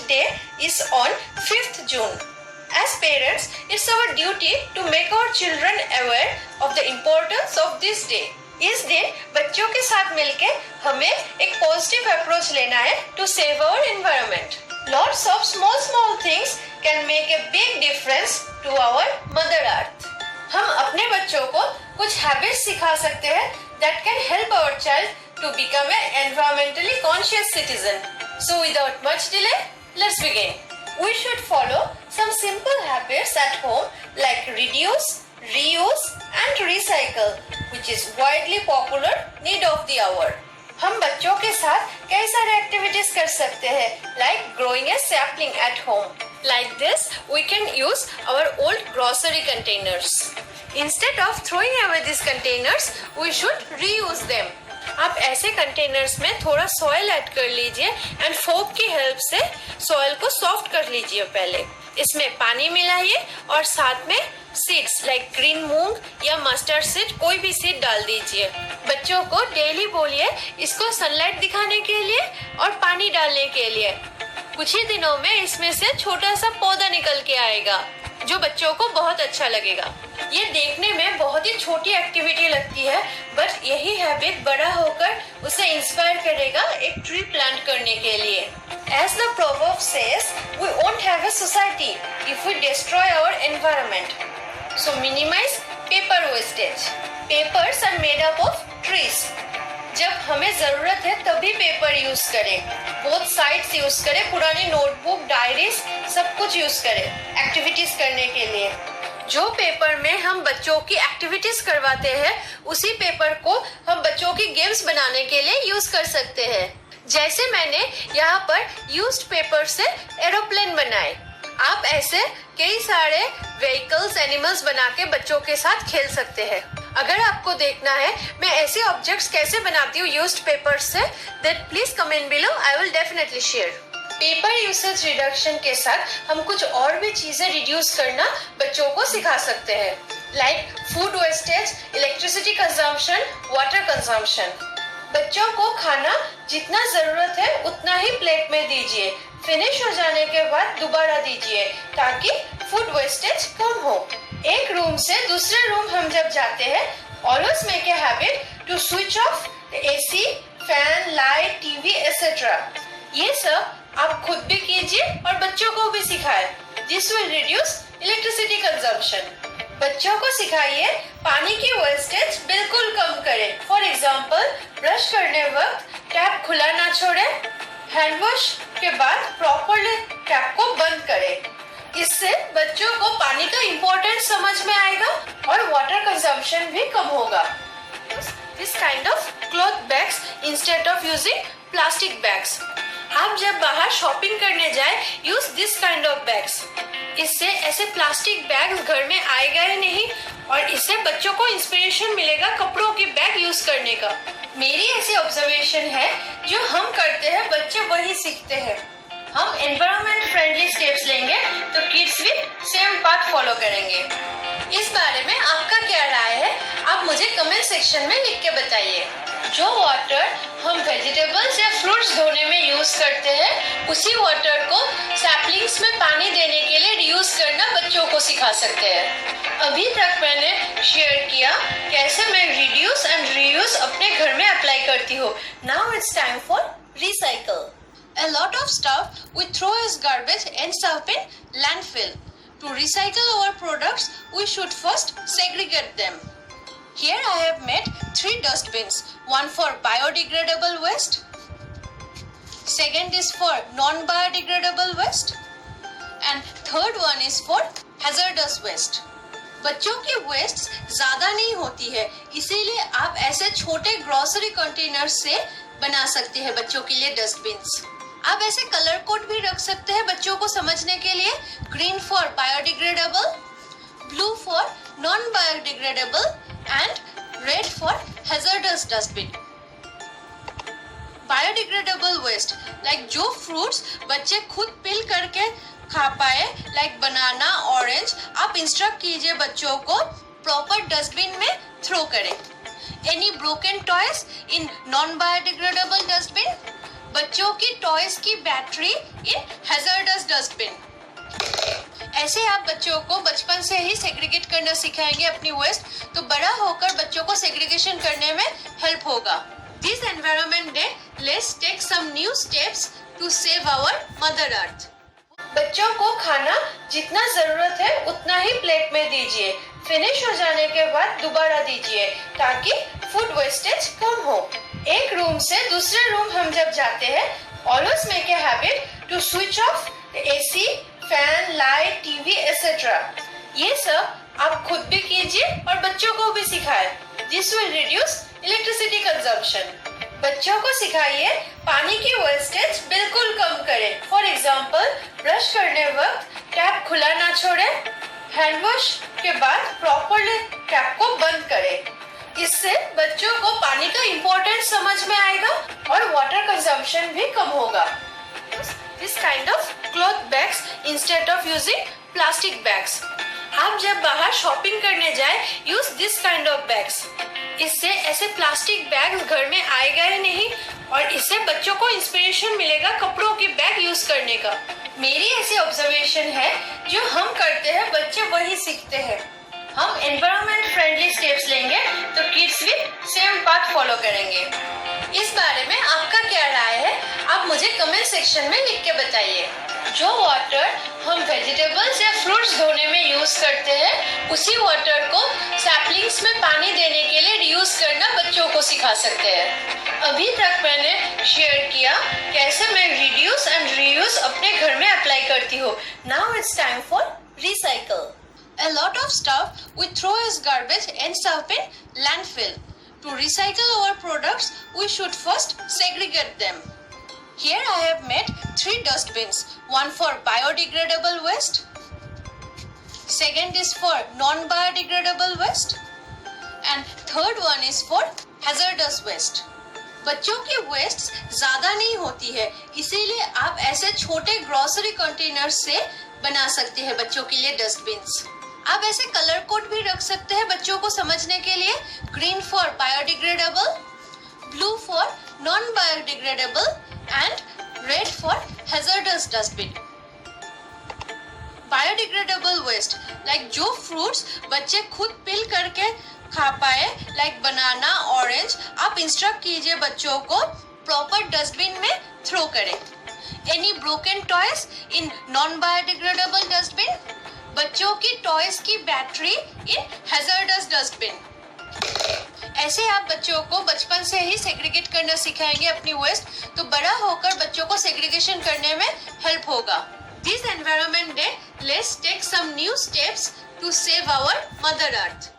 Day is on 5th June. As parents, it's our duty to make our children aware of the importance of this day. इस दिन बच्चों के साथ मिलके हमें एक पॉजिटिव अप्रोच लेना है to save our environment. Lots of small things can make a big difference to our Mother Earth. हम अपने बच्चों को कुछ हैबिट्स सिखा सकते हैं that can help our child to become an environmentally conscious citizen. So without much delay, let's begin. We should follow some simple habits at home like reduce, reuse and recycle, which is widely popular need of the hour. हम बच्चों के साथ कई सारे activities कर सकते हैं like growing a sapling at home. Like this, we can use our old grocery containers. Instead of throwing away these containers, we should reuse them. आप ऐसे कंटेनर्स में थोड़ा सॉइल ऐड कर लीजिए एंड फोक की हेल्प से soil को soft कर लीजिए पहले. इसमें पानी मिलाइए और साथ में सीड्स लाइक ग्रीन मूंग या मस्टर्ड सीड कोई भी सीड डाल दीजिए. बच्चों को डेली बोलिए इसको सनलाइट दिखाने के लिए और पानी डालने के लिए. कुछ ही दिनों में इसमें से छोटा सा पौधा निकल के आएगा जो बच्चों को बहुत अच्छा लगेगा. ये देखने में बहुत ही छोटी एक्टिविटी लगती है बट यही हैबिट बड़ा होकर उसे इंस्पायर करेगा एक ट्री प्लांट करने के लिए. As the proverb says, we won't have a society if we destroy our environment. So minimize paper wastage. Papers are made up of trees. जब हमें जरूरत है तभी पेपर यूज करें. बोथ साइड्स यूज करें. पुरानी नोटबुक, डायरीज सब कुछ यूज करें एक्टिविटीज करने के लिए. जो पेपर में हम बच्चों की एक्टिविटीज करवाते हैं उसी पेपर को हम बच्चों की गेम्स बनाने के लिए यूज कर सकते हैं. जैसे मैंने यहाँ पर यूज्ड पेपर से एरोप्लेन बनाए. आप ऐसे कई सारे व्हीकल्स, एनिमल्स बना के बच्चों के साथ खेल सकते हैं. अगर आपको देखना है मैं ऐसे ऑब्जेक्ट्स कैसे बनाती हूँ यूज्ड पेपर से, then please comment below, I will definitely share. Paper usage reduction के साथ हम कुछ और भी चीजें रिड्यूस करना बच्चों को सिखा सकते हैं like food wastage, electricity consumption, water consumption. बच्चों को खाना जितना जरूरत है उतना ही प्लेट में दीजिए. फिनिश हो जाने के बाद दोबारा दीजिए ताकि फूड वेस्टेज कम हो. एक रूम से दूसरे रूम हम जब जाते हैं always make a habit to switch off AC, fan, light, TV etcetera. ये सब आप खुद भी कीजिए और बच्चों को भी सिखाएं. This will reduce electricity consumption. बच्चों को सिखाइए पानी की वेस्टेज बिल्कुल कम करें. फॉर एग्जाम्पल ब्रश करने वक्त टैप खुला ना छोड़े. हैंड वॉश के बाद प्रॉपरली टैप को बंद करें. इससे बच्चों को पानी का इम्पोर्टेंस समझ में आएगा और वाटर कंजम्पशन भी कम होगा. This kind of cloth bags instead of using plastic bags. आप जब बाहर शॉपिंग करने जाए use this kind of bags. इससे ऐसे प्लास्टिक बैग्स घर में आएगा ही नहीं और इससे बच्चों को इंस्पिरेशन मिलेगा कपड़ों की बैग यूज करने का. मेरी ऐसी ऑब्जर्वेशन है जो हम करते हैं बच्चे वही सीखते हैं. हम एनवायरनमेंट फ्रेंडली स्टेप्स लेंगे तो किड्स भी सेम पाथ फॉलो करेंगे. इस बारे में आपका क्या राय है आप मुझे कमेंट सेक्शन में लिख के बताइए. जो वाटर हम वेजिटेबल्स या फ्रूट्स धोने में यूज करते हैं उसी वाटर को सैपलिंग्स में पानी देने के लिए रीयूज करना बच्चों को सिखा सकते हैं. अभी तक मैंने शेयर किया कैसे मैं रिड्यूस एंड रीयूज अपने घर में अप्लाई करती हूँ. Now it's time for recycle. A lot of stuff we throw as garbage ends up in landfill. To recycle our products, we should first segregate them. Here I have made 3 dustbins. One for biodegradable waste. Second is for non-biodegradable waste. And third one is for hazardous waste. बच्चों की waste ज्यादा नहीं होती है इसीलिए आप ऐसे छोटे ग्रोसरी कंटेनर से बना सकते हैं बच्चों के लिए डस्टबिन्स. आप ऐसे कलर कोड भी रख सकते हैं बच्चों को समझने के लिए. Green for biodegradable, blue for non biodegradable and red for hazardous dustbin. Biodegradable waste like जो फ्रूट्स बच्चे खुद पिल करके खा पाए लाइक बनाना, ऑरेंज, आप इंस्ट्रक्ट कीजिए बच्चों को प्रॉपर डस्टबिन में थ्रो करें. Any broken toys in non biodegradable dustbin. बच्चों की टॉयज की बैटरी इन हैजर्डस डस्टबिन। ऐसे आप बच्चों को बचपन से ही सेग्रीगेट करना सिखाएंगे अपनी वेस्ट, तो बड़ा होकर बच्चों को सेग्रीगेशन करने में हेल्प होगा। This environment day, let's take some new steps to save our mother earth. बच्चों को खाना जितना जरूरत है उतना ही प्लेट में दीजिए। फिनिश हो जाने के बाद दोबारा दीजिए ताकि फूड वेस्टेज कम हो। एक रूम से दूसरे रूम हम जब जाते हैं, always make a habit to switch off AC, fan, light, TV etcetera. ये सब आप खुद भी कीजिए और बच्चों को भी सिखाएं। This will reduce electricity consumption. बच्चों को सिखाइए पानी की वेस्टेज बिल्कुल कम करें। फॉर एग्जाम्पल, ब्रश करने वक्त टैप खुला ना छोड़े, हैंड वॉश के बाद प्रॉपरली टैप को बंद करें। इससे बच्चों को पानी का इम्पोर्टेंस समझ में आएगा और वाटर कंजम्पशन भी कम होगा। This kind of cloth bags instead of using plastic bags. आप जब बाहर शॉपिंग करने जाए, use this kind of bags. इससे ऐसे प्लास्टिक बैग्स घर में आएगा ही नहीं और इससे बच्चों को इंस्पिरेशन मिलेगा कपड़ों की बैग यूज करने का। मेरी ऐसी ऑब्जर्वेशन है, जो हम करते हैं बच्चे वही सीखते हैं। हम एनवायरनमेंट फ्रेंडली स्टेप्स लेंगे तो किड्स भी सेम पाथ फॉलो करेंगे। इस बारे में आपका क्या राय है, आप मुझे कमेंट सेक्शन में लिख के बताइए। जो वाटर हम वेजिटेबल्स या फ्रूट्स धोने में यूज करते हैं, उसी वाटर को सैपलिंग्स में पानी देने के लिए रीयूज करना बच्चों को सिखा सकते हैं। अभी तक मैंने शेयर किया कैसे मैं रिड्यूस एंड रीयूज अपने घर में अप्लाई करती हूँ। Now it's time for recycle. A lot of stuff we throw as garbage ends up in landfill. To recycle our products, we should first segregate them. Here I have made 3 dustbins. One for biodegradable waste. Second is for non-biodegradable waste. And third one is for hazardous waste. बच्चों की waste ज्यादा नहीं होती है, इसीलिए आप ऐसे छोटे ग्रोसरी कंटेनर से बना सकते हैं बच्चों के लिए डस्टबिन्स। आप ऐसे कलर कोड भी रख सकते हैं बच्चों को समझने के लिए। Green for biodegradable, blue for non biodegradable and red for hazardous dustbin. Biodegradable waste like जो फ्रूट्स बच्चे खुद पिल करके खा पाए, लाइक बनाना, ऑरेंज, आप इंस्ट्रक्ट कीजिए बच्चों को प्रॉपर डस्टबिन में थ्रो करें। Any broken toys in non biodegradable dustbin. बच्चों की टॉयज की बैटरी इन हैजर्डस डस्टबिन। ऐसे आप बच्चों को बचपन से ही सेग्रीगेट करना सिखाएंगे अपनी वेस्ट, तो बड़ा होकर बच्चों को सेग्रीगेशन करने में हेल्प होगा। This environment day, let's take some new steps to save our mother earth.